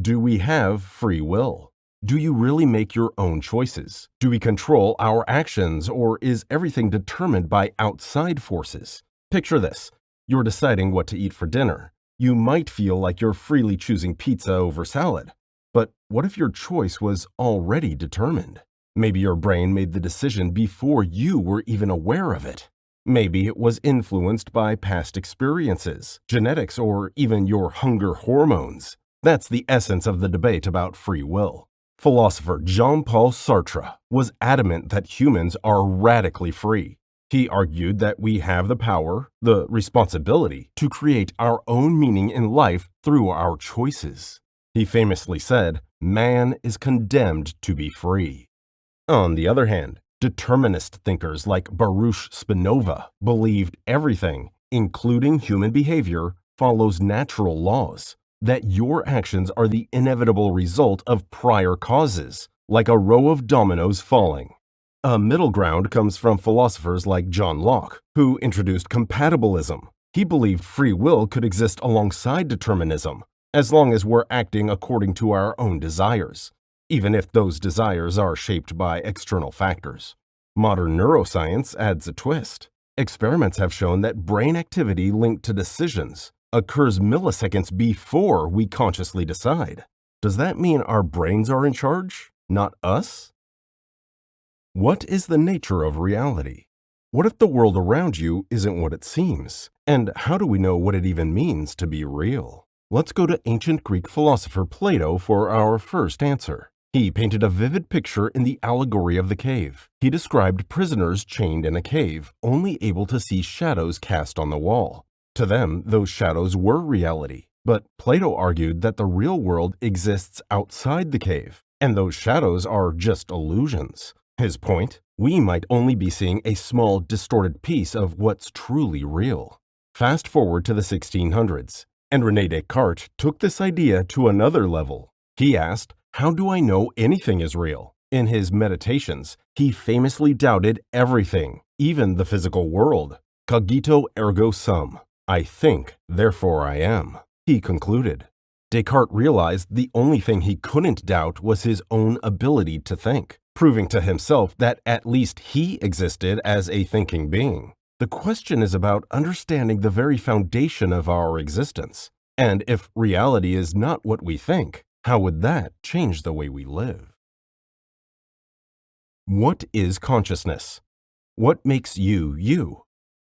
Do we have free will? Do you really make your own choices? Do we control our actions, or is everything determined by outside forces? Picture this. You're deciding what to eat for dinner. You might feel like you're freely choosing pizza over salad. But what if your choice was already determined? Maybe your brain made the decision before you were even aware of it. Maybe it was influenced by past experiences, genetics, or even your hunger hormones. That's the essence of the debate about free will. Philosopher Jean-Paul Sartre was adamant that humans are radically free. He argued that we have the power, the responsibility, to create our own meaning in life through our choices. He famously said, "Man is condemned to be free." On the other hand, determinist thinkers like Baruch Spinoza believed everything, including human behavior, follows natural laws, that your actions are the inevitable result of prior causes, like a row of dominoes falling. A middle ground comes from philosophers like John Locke, who introduced compatibilism. He believed free will could exist alongside determinism, as long as we're acting according to our own desires, even if those desires are shaped by external factors. Modern neuroscience adds a twist. Experiments have shown that brain activity linked to decisions occurs milliseconds before we consciously decide. Does that mean our brains are in charge, not us? What is the nature of reality? What if the world around you isn't what it seems? And how do we know what it even means to be real? Let's go to ancient Greek philosopher Plato for our first answer. He painted a vivid picture in the allegory of the cave. He described prisoners chained in a cave, only able to see shadows cast on the wall. To them, those shadows were reality. But Plato argued that the real world exists outside the cave, and those shadows are just illusions. His point? We might only be seeing a small, distorted piece of what's truly real. Fast forward to the 1600s, and René Descartes took this idea to another level. He asked, "How do I know anything is real?" In his Meditations, he famously doubted everything, even the physical world. Cogito ergo sum. I think, therefore I am, he concluded. Descartes realized the only thing he couldn't doubt was his own ability to think, proving to himself that at least he existed as a thinking being. The question is about understanding the very foundation of our existence. And if reality is not what we think, how would that change the way we live? What is consciousness? What makes you you?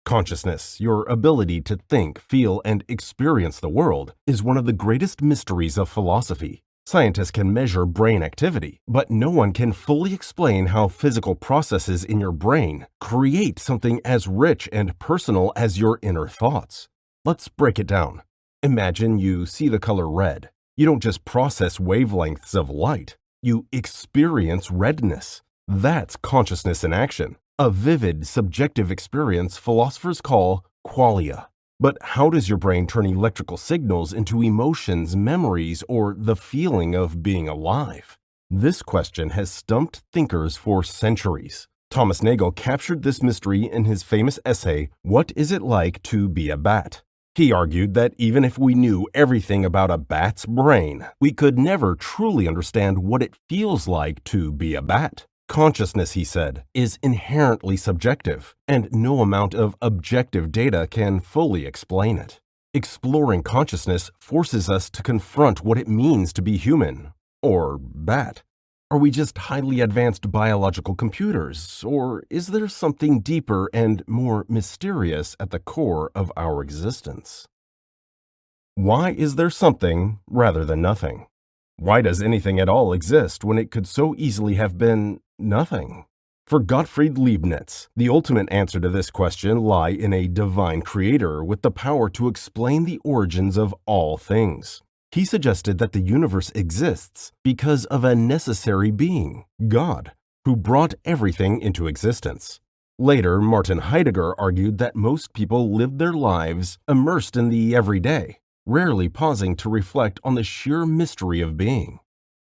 Consciousness, your ability to think, feel, and experience the world, is one of the greatest mysteries of philosophy. Scientists can measure brain activity, but no one can fully explain how physical processes in your brain create something as rich and personal as your inner thoughts. Let's break it down. Imagine you see the color red. You don't just process wavelengths of light. You experience redness. That's consciousness in action. A vivid, subjective experience philosophers call qualia. But how does your brain turn electrical signals into emotions, memories, or the feeling of being alive? This question has stumped thinkers for centuries. Thomas Nagel captured this mystery in his famous essay, "What is it like to be a bat?" He argued that even if we knew everything about a bat's brain, we could never truly understand what it feels like to be a bat. Consciousness, he said, is inherently subjective, and no amount of objective data can fully explain it. Exploring consciousness forces us to confront what it means to be human, or bat. Are we just highly advanced biological computers, or is there something deeper and more mysterious at the core of our existence? Why is there something rather than nothing? Why does anything at all exist when it could so easily have been nothing? For Gottfried Leibniz, the ultimate answer to this question lie in a divine creator with the power to explain the origins of all things. He suggested that the universe exists because of a necessary being, God, who brought everything into existence. Later, Martin Heidegger argued that most people live their lives immersed in the everyday, rarely pausing to reflect on the sheer mystery of being.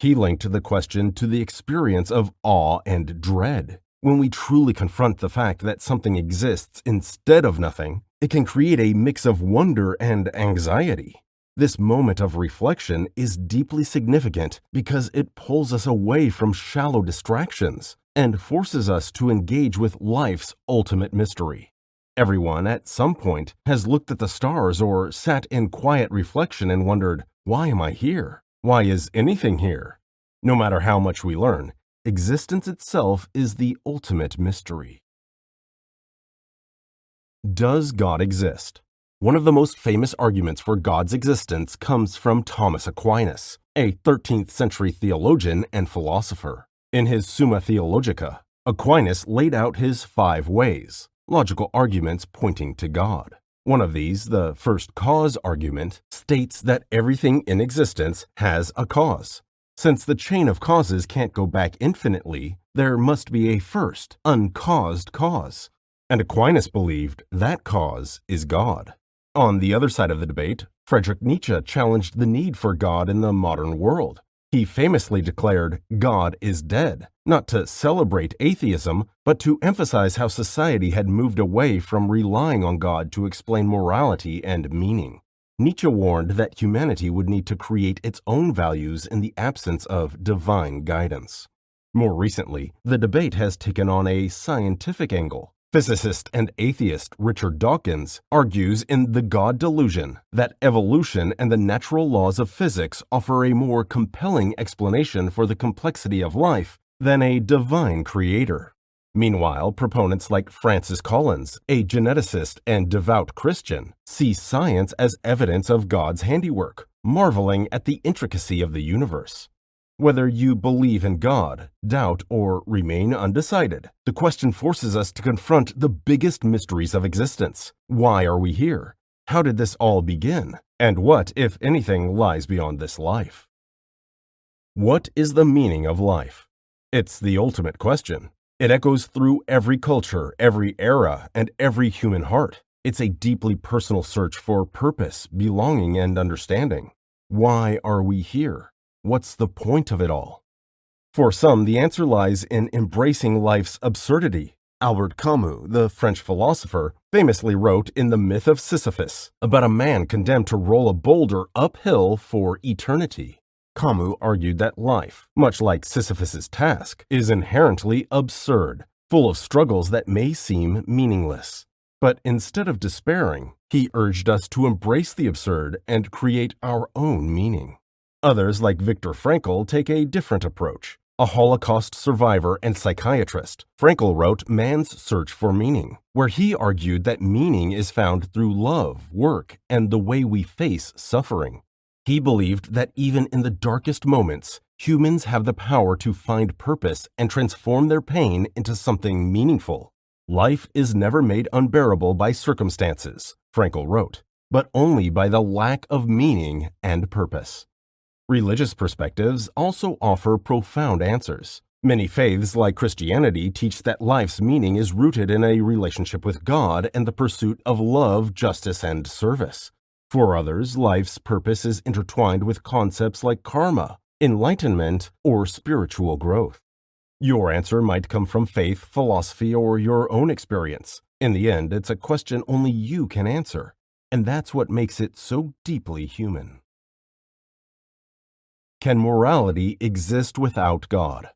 He linked the question to the experience of awe and dread. When we truly confront the fact that something exists instead of nothing, it can create a mix of wonder and anxiety. This moment of reflection is deeply significant because it pulls us away from shallow distractions and forces us to engage with life's ultimate mystery. Everyone at some point has looked at the stars or sat in quiet reflection and wondered, why am I here? Why is anything here? No matter how much we learn, existence itself is the ultimate mystery. Does God exist? One of the most famous arguments for God's existence comes from Thomas Aquinas, a 13th century theologian and philosopher. In his Summa Theologica, Aquinas laid out his 5 ways, logical arguments pointing to God. One of these, the first cause argument, states that everything in existence has a cause. Since the chain of causes can't go back infinitely, there must be a first, uncaused cause. And Aquinas believed that cause is God. On the other side of the debate, Friedrich Nietzsche challenged the need for God in the modern world. He famously declared, "God is dead," not to celebrate atheism, but to emphasize how society had moved away from relying on God to explain morality and meaning. Nietzsche warned that humanity would need to create its own values in the absence of divine guidance. More recently, the debate has taken on a scientific angle. Physicist and atheist Richard Dawkins argues in The God Delusion that evolution and the natural laws of physics offer a more compelling explanation for the complexity of life than a divine creator. Meanwhile, proponents like Francis Collins, a geneticist and devout Christian, see science as evidence of God's handiwork, marveling at the intricacy of the universe. Whether you believe in God, doubt, or remain undecided, the question forces us to confront the biggest mysteries of existence. Why are we here? How did this all begin? And what, if anything, lies beyond this life? What is the meaning of life? It's the ultimate question. It echoes through every culture, every era, and every human heart. It's a deeply personal search for purpose, belonging, and understanding. Why are we here? What's the point of it all? For some, the answer lies in embracing life's absurdity. Albert Camus, the French philosopher, famously wrote in The Myth of Sisyphus about a man condemned to roll a boulder uphill for eternity. Camus argued that life, much like Sisyphus's task, is inherently absurd, full of struggles that may seem meaningless. But instead of despairing, he urged us to embrace the absurd and create our own meaning. Others, like Viktor Frankl, take a different approach. A Holocaust survivor and psychiatrist, Frankl wrote Man's Search for Meaning, where he argued that meaning is found through love, work, and the way we face suffering. He believed that even in the darkest moments, humans have the power to find purpose and transform their pain into something meaningful. Life is never made unbearable by circumstances, Frankl wrote, but only by the lack of meaning and purpose. Religious perspectives also offer profound answers. Many faiths, like Christianity, teach that life's meaning is rooted in a relationship with God and the pursuit of love, justice, and service. For others, life's purpose is intertwined with concepts like karma, enlightenment, or spiritual growth. Your answer might come from faith, philosophy, or your own experience. In the end, it's a question only you can answer, and that's what makes it so deeply human. Can morality exist without God?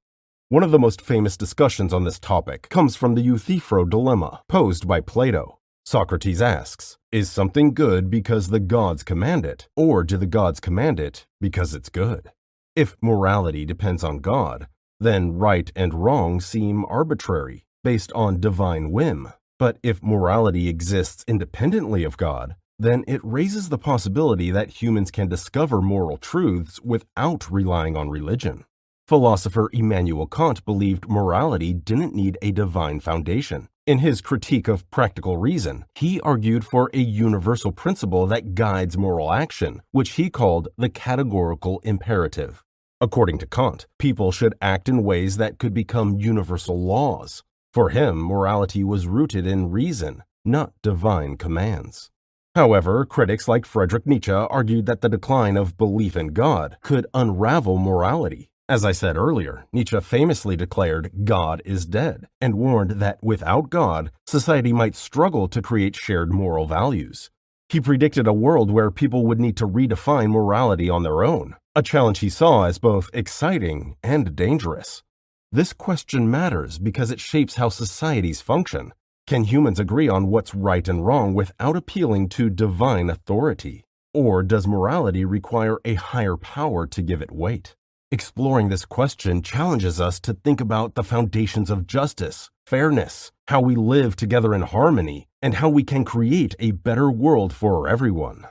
One of the most famous discussions on this topic comes from the Euthyphro dilemma posed by Plato. Socrates asks, is something good because the gods command it, or do the gods command it because it's good? If morality depends on God, then right and wrong seem arbitrary, based on divine whim. But if morality exists independently of God, then it raises the possibility that humans can discover moral truths without relying on religion. Philosopher Immanuel Kant believed morality didn't need a divine foundation. In his critique of practical reason, he argued for a universal principle that guides moral action, which he called the categorical imperative. According to Kant, people should act in ways that could become universal laws. For him, morality was rooted in reason, not divine commands. However, critics like Friedrich Nietzsche argued that the decline of belief in God could unravel morality. As I said earlier, Nietzsche famously declared God is dead and warned that without God, society might struggle to create shared moral values. He predicted a world where people would need to redefine morality on their own, a challenge he saw as both exciting and dangerous. This question matters because it shapes how societies function. Can humans agree on what's right and wrong without appealing to divine authority? Or does morality require a higher power to give it weight? Exploring this question challenges us to think about the foundations of justice, fairness, how we live together in harmony, and how we can create a better world for everyone.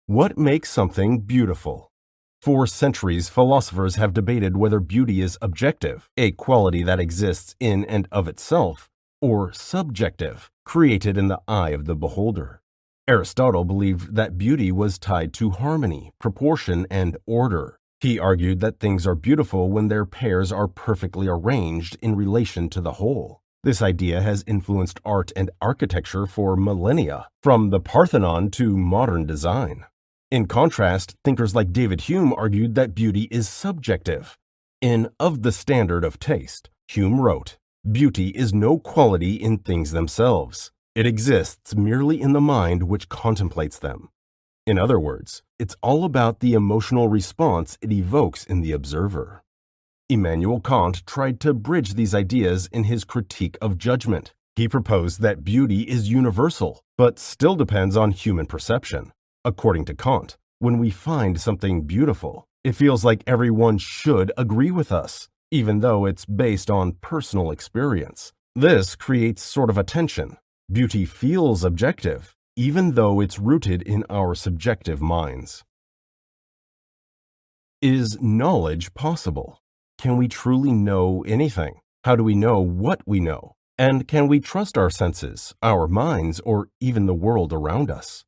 What makes something beautiful? For centuries, philosophers have debated whether beauty is objective, a quality that exists in and of itself, or subjective, created in the eye of the beholder. Aristotle believed that beauty was tied to harmony, proportion, and order. He argued that things are beautiful when their pairs are perfectly arranged in relation to the whole. This idea has influenced art and architecture for millennia, from the Parthenon to modern design. In contrast, thinkers like David Hume argued that beauty is subjective. In Of the Standard of Taste, Hume wrote, "Beauty is no quality in things themselves. It exists merely in the mind which contemplates them." In other words, it's all about the emotional response it evokes in the observer. Immanuel Kant tried to bridge these ideas in his Critique of Judgment. He proposed that beauty is universal, but still depends on human perception. According to Kant, when we find something beautiful, it feels like everyone should agree with us, even though it's based on personal experience. This creates sort of a tension. Beauty feels objective, even though it's rooted in our subjective minds. Is knowledge possible? Can we truly know anything? How do we know what we know? And can we trust our senses, our minds, or even the world around us?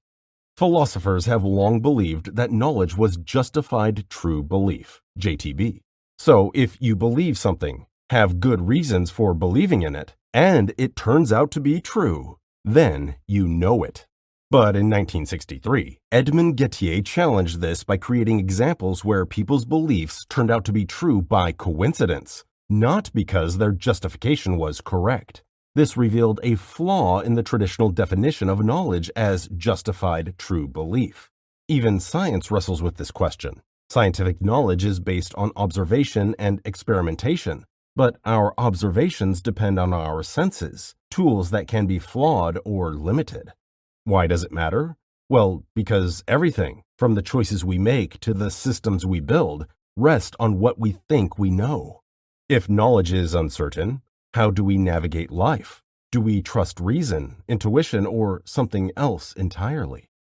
Philosophers have long believed that knowledge was justified true belief, JTB. So if you believe something, have good reasons for believing in it, and it turns out to be true, then you know it. But in 1963, Edmond Gettier challenged this by creating examples where people's beliefs turned out to be true by coincidence, not because their justification was correct. This revealed a flaw in the traditional definition of knowledge as justified true belief. Even science wrestles with this question. Scientific knowledge is based on observation and experimentation, but our observations depend on our senses, tools that can be flawed or limited. Why does it matter? Well, because everything, from the choices we make to the systems we build, rest on what we think we know. If knowledge is uncertain, how do we navigate life? Do we trust reason, intuition, or something else entirely?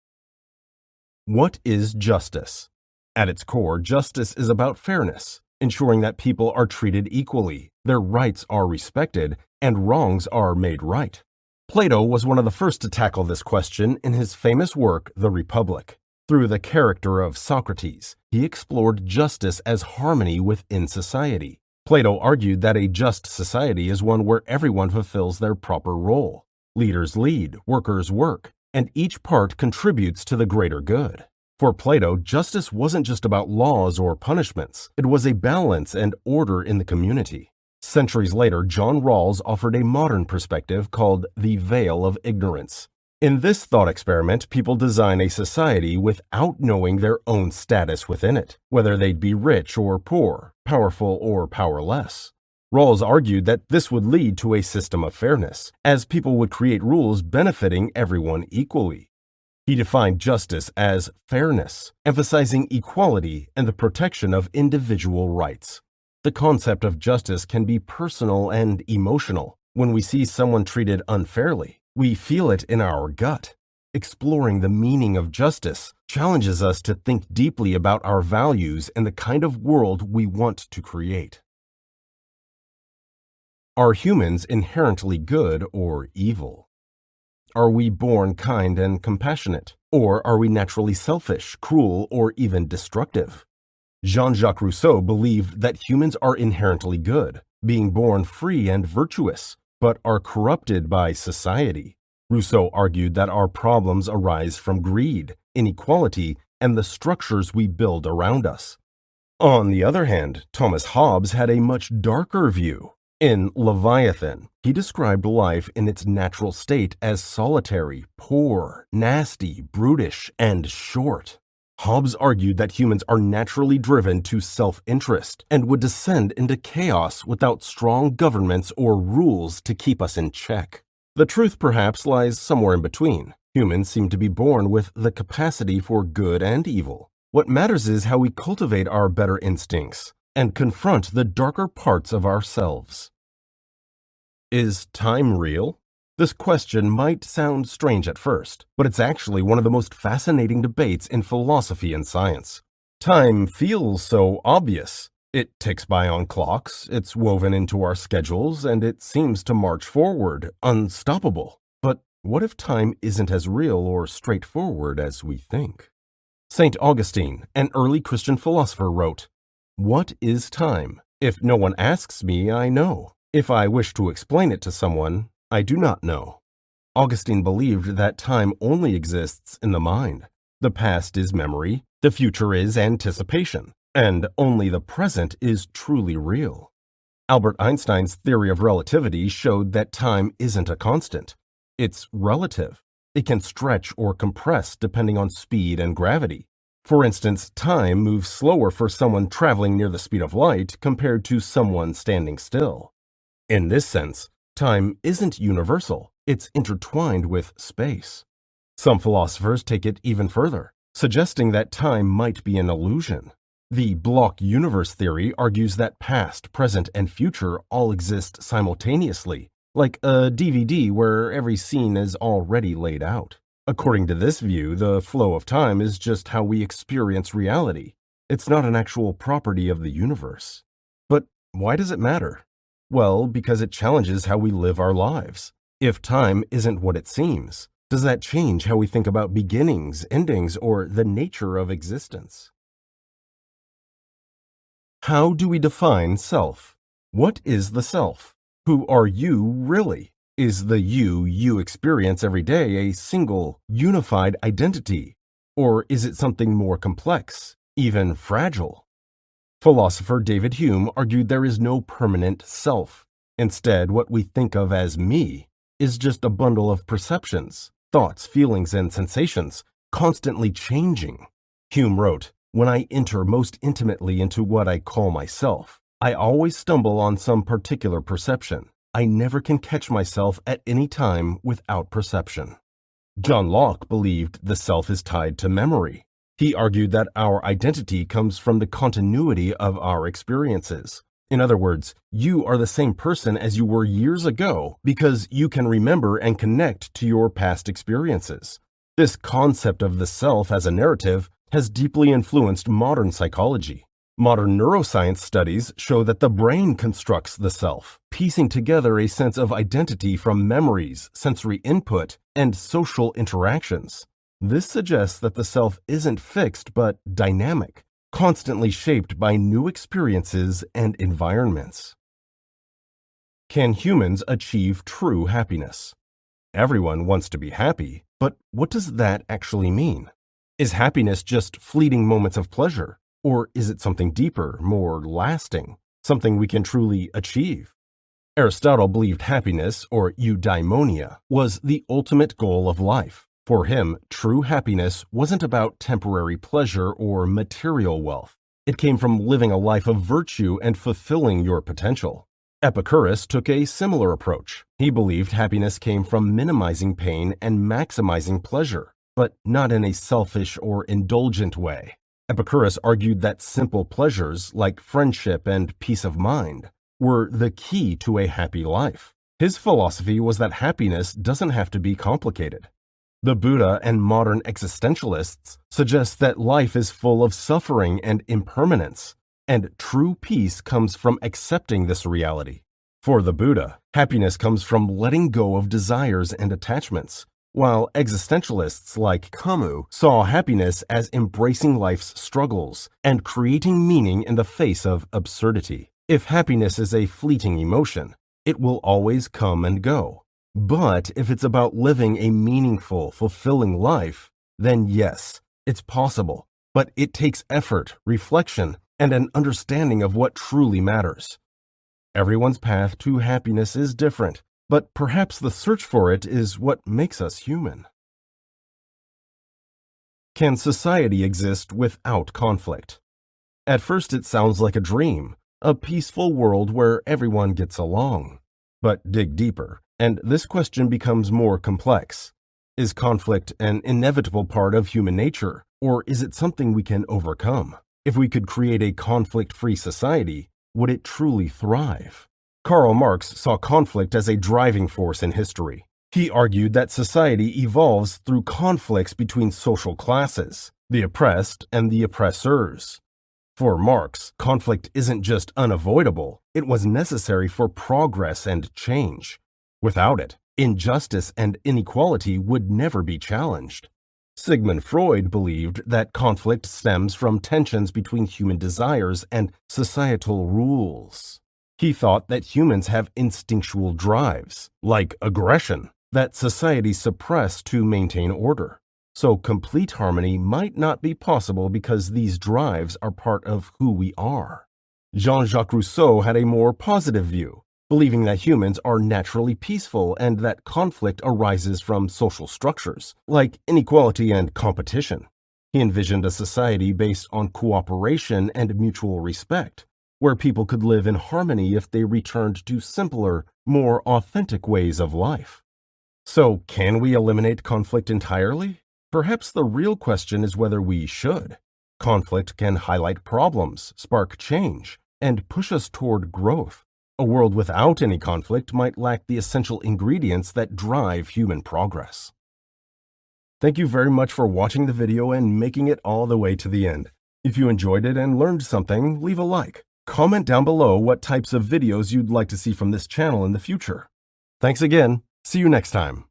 What is justice? At its core, justice is about fairness, ensuring that people are treated equally, their rights are respected, and wrongs are made right. Plato was one of the first to tackle this question in his famous work, The Republic. Through the character of Socrates, he explored justice as harmony within society. Plato argued that a just society is one where everyone fulfills their proper role. Leaders lead, workers work, and each part contributes to the greater good. For Plato, justice wasn't just about laws or punishments. It was a balance and order in the community. Centuries later, John Rawls offered a modern perspective called the veil of ignorance. In this thought experiment, people design a society without knowing their own status within it, whether they'd be rich or poor, powerful or powerless. Rawls argued that this would lead to a system of fairness, as people would create rules benefiting everyone equally. He defined justice as fairness, emphasizing equality and the protection of individual rights. The concept of justice can be personal and emotional. When we see someone treated unfairly, we feel it in our gut. Exploring the meaning of justice challenges us to think deeply about our values and the kind of world we want to create. Are humans inherently good or evil? Are we born kind and compassionate, or are we naturally selfish, cruel, or even destructive? Jean-Jacques Rousseau believed that humans are inherently good, being born free and virtuous, but are corrupted by society. Rousseau argued that our problems arise from greed, inequality, and the structures we build around us. On the other hand, Thomas Hobbes had a much darker view. In Leviathan, he described life in its natural state as solitary, poor, nasty, brutish, and short. Hobbes argued that humans are naturally driven to self-interest and would descend into chaos without strong governments or rules to keep us in check. The truth perhaps lies somewhere in between. Humans seem to be born with the capacity for good and evil. What matters is how we cultivate our better instincts and confront the darker parts of ourselves. Is time real? This question might sound strange at first, but it's actually one of the most fascinating debates in philosophy and science. Time feels so obvious. It ticks by on clocks, it's woven into our schedules, and it seems to march forward, unstoppable. But what if time isn't as real or straightforward as we think? St. Augustine, an early Christian philosopher, wrote, "What is time? If no one asks me, I know. If I wish to explain it to someone, I do not know." Augustine believed that time only exists in the mind. The past is memory, the future is anticipation, and only the present is truly real. Albert Einstein's theory of relativity showed that time isn't a constant. It's relative. It can stretch or compress depending on speed and gravity. For instance, time moves slower for someone traveling near the speed of light compared to someone standing still. In this sense, time isn't universal, it's intertwined with space. Some philosophers take it even further, suggesting that time might be an illusion. The block universe theory argues that past, present, and future all exist simultaneously, like a DVD where every scene is already laid out. According to this view, the flow of time is just how we experience reality. It's not an actual property of the universe. But why does it matter? Well, because it challenges how we live our lives. If time isn't what it seems, does that change how we think about beginnings, endings, or the nature of existence? How do we define self? What is the self? Who are you really? Is the you experience every day a single, unified identity? Or is it something more complex, even fragile? Philosopher David Hume argued there is no permanent self. Instead, what we think of as me is just a bundle of perceptions, thoughts, feelings, and sensations, constantly changing. Hume wrote, "When I enter most intimately into what I call myself, I always stumble on some particular perception. I never can catch myself at any time without perception." John Locke believed the self is tied to memory. He argued that our identity comes from the continuity of our experiences. In other words, you are the same person as you were years ago because you can remember and connect to your past experiences. This concept of the self as a narrative has deeply influenced modern psychology. Modern neuroscience studies show that the brain constructs the self, piecing together a sense of identity from memories, sensory input, and social interactions. This suggests that the self isn't fixed but dynamic, constantly shaped by new experiences and environments. Can humans achieve true happiness? Everyone wants to be happy, but what does that actually mean? Is happiness just fleeting moments of pleasure, or is it something deeper, more lasting, something we can truly achieve? Aristotle believed happiness, or eudaimonia, was the ultimate goal of life. For him, true happiness wasn't about temporary pleasure or material wealth. It came from living a life of virtue and fulfilling your potential. Epicurus took a similar approach. He believed happiness came from minimizing pain and maximizing pleasure, but not in a selfish or indulgent way. Epicurus argued that simple pleasures like friendship and peace of mind were the key to a happy life. His philosophy was that happiness doesn't have to be complicated. The Buddha and modern existentialists suggest that life is full of suffering and impermanence, and true peace comes from accepting this reality. For the Buddha, happiness comes from letting go of desires and attachments, while existentialists like Camus saw happiness as embracing life's struggles and creating meaning in the face of absurdity. If happiness is a fleeting emotion, it will always come and go. But if it's about living a meaningful, fulfilling life, then yes, it's possible. But it takes effort, reflection, and an understanding of what truly matters. Everyone's path to happiness is different, but perhaps the search for it is what makes us human. Can society exist without conflict? At first, it sounds like a dream, a peaceful world where everyone gets along. But dig deeper, and this question becomes more complex. Is conflict an inevitable part of human nature, or is it something we can overcome? If we could create a conflict-free society, would it truly thrive? Karl Marx saw conflict as a driving force in history. He argued that society evolves through conflicts between social classes, the oppressed and the oppressors. For Marx, conflict isn't just unavoidable, it was necessary for progress and change. Without it, injustice and inequality would never be challenged. Sigmund Freud believed that conflict stems from tensions between human desires and societal rules. He thought that humans have instinctual drives, like aggression, that society suppress to maintain order. So complete harmony might not be possible because these drives are part of who we are. Jean-Jacques Rousseau had a more positive view, believing that humans are naturally peaceful and that conflict arises from social structures, like inequality and competition. He envisioned a society based on cooperation and mutual respect, where people could live in harmony if they returned to simpler, more authentic ways of life. So, can we eliminate conflict entirely? Perhaps the real question is whether we should. Conflict can highlight problems, spark change, and push us toward growth. A world without any conflict might lack the essential ingredients that drive human progress. Thank you very much for watching the video and making it all the way to the end. If you enjoyed it and learned something, leave a like. Comment down below what types of videos you'd like to see from this channel in the future. Thanks again. See you next time.